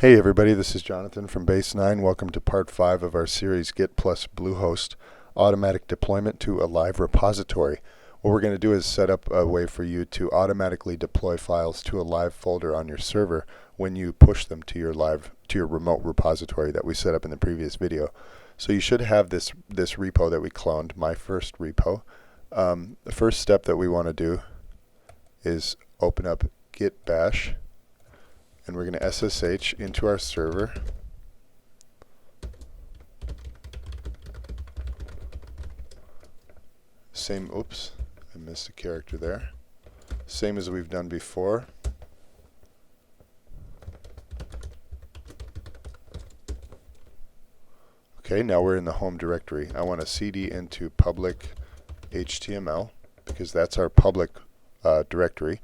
Hey everybody, this is Jonathan from Base 9. Welcome to part 5 of our series Git plus Bluehost automatic deployment to a live repository. What we're going to do is set up a way for you to automatically deploy files to a live folder on your server when you push them to your remote repository that we set up in the previous video. So you should have this repo that we cloned, my first repo. The first step that we want to do is open up Git Bash. And we're going to SSH into our server. Oops, I missed a character there. Same as we've done before. Okay, now we're in the home directory. I want to cd into public HTML because that's our public directory.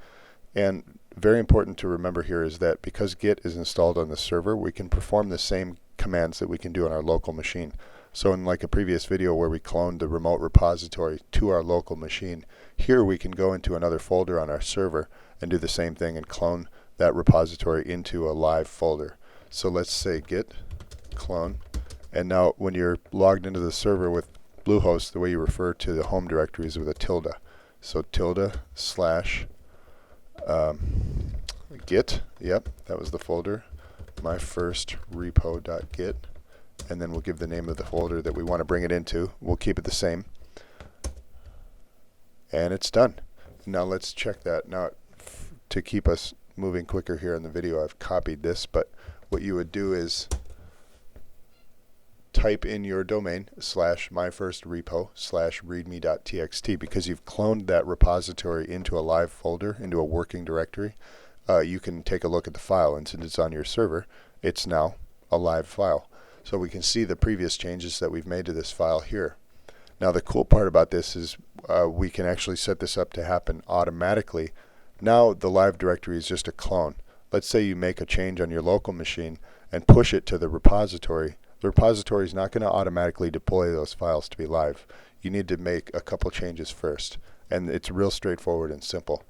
And very important to remember here is that because Git is installed on the server, we can perform the same commands that we can do on our local machine. So in like a previous video where we cloned the remote repository to our local machine, here we can go into another folder on our server and do the same thing and clone that repository into a live folder. So let's say git clone, and now when you're logged into the server with Bluehost, the way you refer to the home directory is with a tilde. So tilde slash Git, yep, that was the folder, my first repo.git, and then we'll give the name of the folder that we want to bring it into. We'll keep it the same, and it's done. Now let's check that. Now to keep us moving quicker here in the video, I've copied this, but what you would do is type in your domain /myfirstrepo/readme.txt. Because you've cloned that repository into a live folder, into a working directory, you can take a look at the file, and since it's on your server, it's now a live file. So we can see the previous changes that we've made to this file here. Now the cool part about this is we can actually set this up to happen automatically. Now the live directory is just a clone. Let's say you make a change on your local machine and push it to the repository. The repository is not going to automatically deploy those files to be live. You need to make a couple changes first, and it's real straightforward and simple.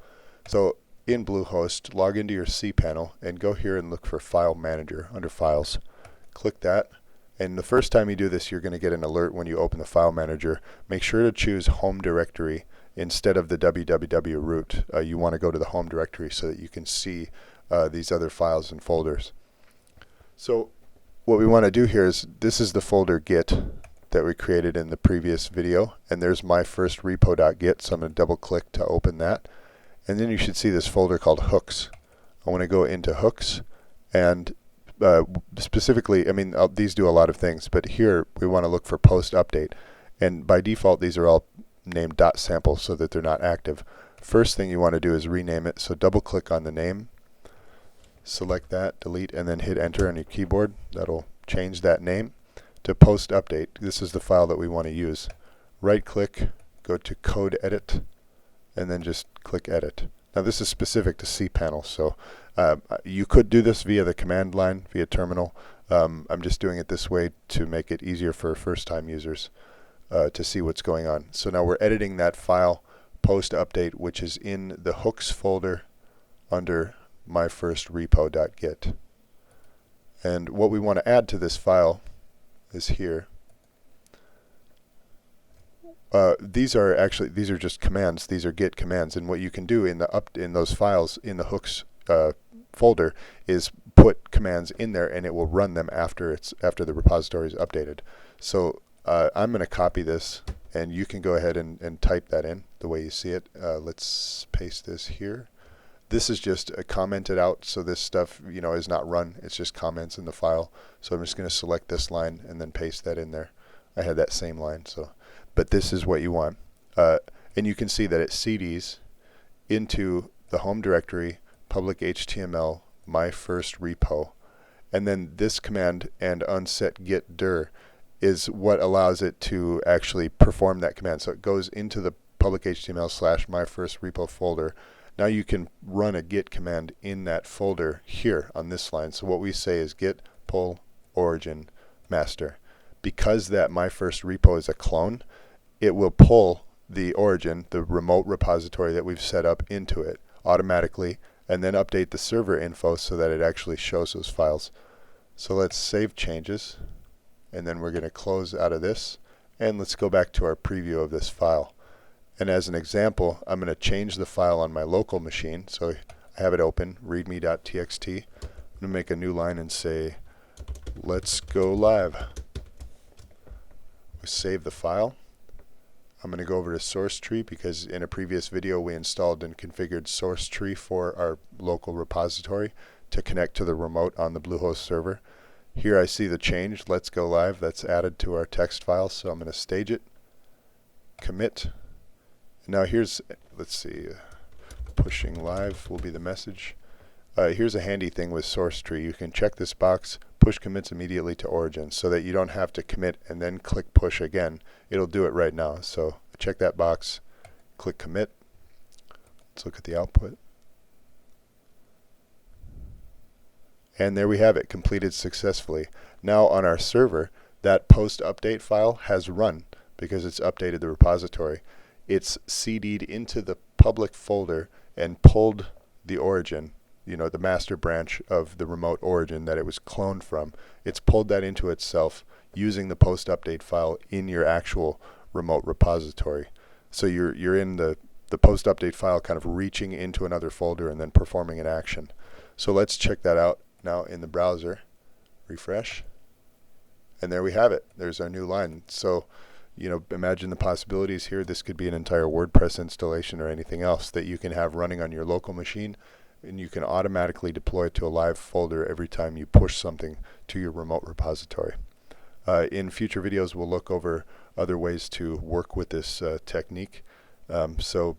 So in Bluehost, log into your cPanel and go here and look for File Manager under Files. Click that, and the first time you do this, you're going to get an alert when you open the File Manager. Make sure to choose Home Directory instead of the www root. You want to go to the Home Directory so that you can see these other files and folders. So what we want to do here is, this is the folder Git that we created in the previous video, and there's my first repo.git, so I'm going to double click to open that. And then you should see this folder called hooks. I want to go into hooks, and specifically, I mean, these do a lot of things, but here we want to look for post update. And by default, these are all named .sample so that they're not active. First thing you want to do is rename it, so double click on the name, select that, delete, and then hit enter on your keyboard. That'll change that name to post update. This is the file that we want to use. Right click, go to code edit, and then just click edit. Now this is specific to cPanel, so you could do this via the command line, via terminal. I'm just doing it this way to make it easier for first-time users to see what's going on. So now we're editing that file, post update, which is in the hooks folder under my first repo.git. And what we want to add to this file is here. These are just commands. These are Git commands, and what you can do in those files in the hooks folder is put commands in there, and it will run them after the repository is updated. So I'm going to copy this, and you can go ahead and type that in the way you see it. Let's paste this here. This is just commented out, so this stuff, is not run. It's just comments in the file. So I'm just going to select this line and then paste that in there. I had that same line, but this is what you want. And you can see that it CDs into the home directory, public HTML, my first repo. And then this command and unset git dir is what allows it to actually perform that command. So it goes into the public HTML / my first repo folder. Now you can run a git command in that folder here on this line. So what we say is git pull origin master. Because that my first repo is a clone, it will pull the origin, the remote repository that we've set up, into it automatically, and then update the server info so that it actually shows those files. So let's save changes, and then we're going to close out of this, and let's go back to our preview of this file. And as an example, I'm going to change the file on my local machine. So I have it open, readme.txt. I'm going to make a new line and say, let's go live. We save the file. I'm going to go over to source tree because in a previous video we installed and configured source tree for our local repository to connect to the remote on the Bluehost server. Here I see the change, let's go live, that's added to our text file, so I'm going to stage it, commit. Now here's, let's see, pushing live will be the message. Here's a handy thing with source tree. You can check this box, push commits immediately to origin, so that you don't have to commit and then click push again. It'll do it right now. So check that box, click commit. Let's look at the output. And there we have it, completed successfully. Now on our server, that post update file has run because it's updated the repository. It's CD'd into the public folder and pulled the origin, the master branch of the remote origin that it was cloned from. It's pulled that into itself using the post update file in your actual remote repository. So you're in the post update file kind of reaching into another folder and then performing an action. So let's check that out now in the browser. Refresh. And there we have it. There's our new line. So imagine the possibilities here. This could be an entire WordPress installation or anything else that you can have running on your local machine, and you can automatically deploy it to a live folder every time you push something to your remote repository. In future videos, we'll look over other ways to work with this technique. So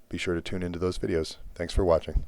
be sure to tune into those videos. Thanks for watching.